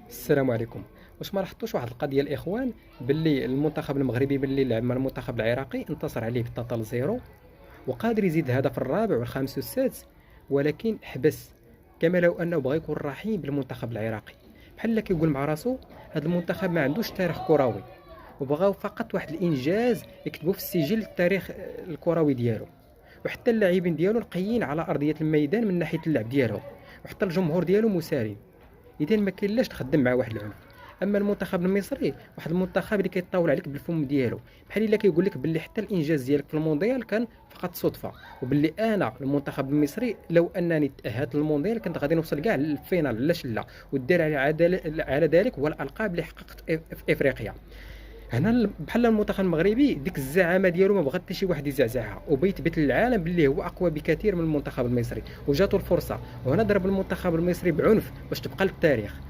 السلام عليكم. واش ما لاحظتوش واحد القضيه الاخوان، باللي المنتخب المغربي باللي لعب مع المنتخب العراقي انتصر عليه بتوتال زيرو، وقادر يزيد الهدف الرابع والخامس والسادس، ولكن حبس. كما لو انه بغى يكون رحيم بالمنتخب العراقي، بحال كيقول مع راسو هذا المنتخب ما عندوش تاريخ كروي، وبغاو فقط واحد الانجاز يكتبوا في السجل التاريخ الكروي ديالو. وحتى اللاعبين ديالو نقيين على ارضيه الميدان من ناحيه اللعب ديالهم، وحتى الجمهور ديالو مسالم. اذا ما كاين لاش تخدم مع واحد العنف. اما المنتخب المصري واحد المنتخب اللي كيطاول عليك بالفم ديالو، بحال الا كيقول لك باللي حتى الانجاز ديالك في المونديال كان فقط صدفه، وباللي انا المنتخب المصري لو انني تاهلت للمونديال كنت غادي نوصل كاع للفينال علاش لا، والدليل على ذلك هو الالقاب اللي حققت في افريقيا. هنا بحال المنتخب المغربي ديك الزعامه ديالو ما بغات حتى شي واحد يزعزعها، وبيثبت للعالم باللي هو اقوى بكثير من المنتخب المصري، وجاتو الفرصه وهنا ضرب المنتخب المصري بعنف باش تبقى للتاريخ.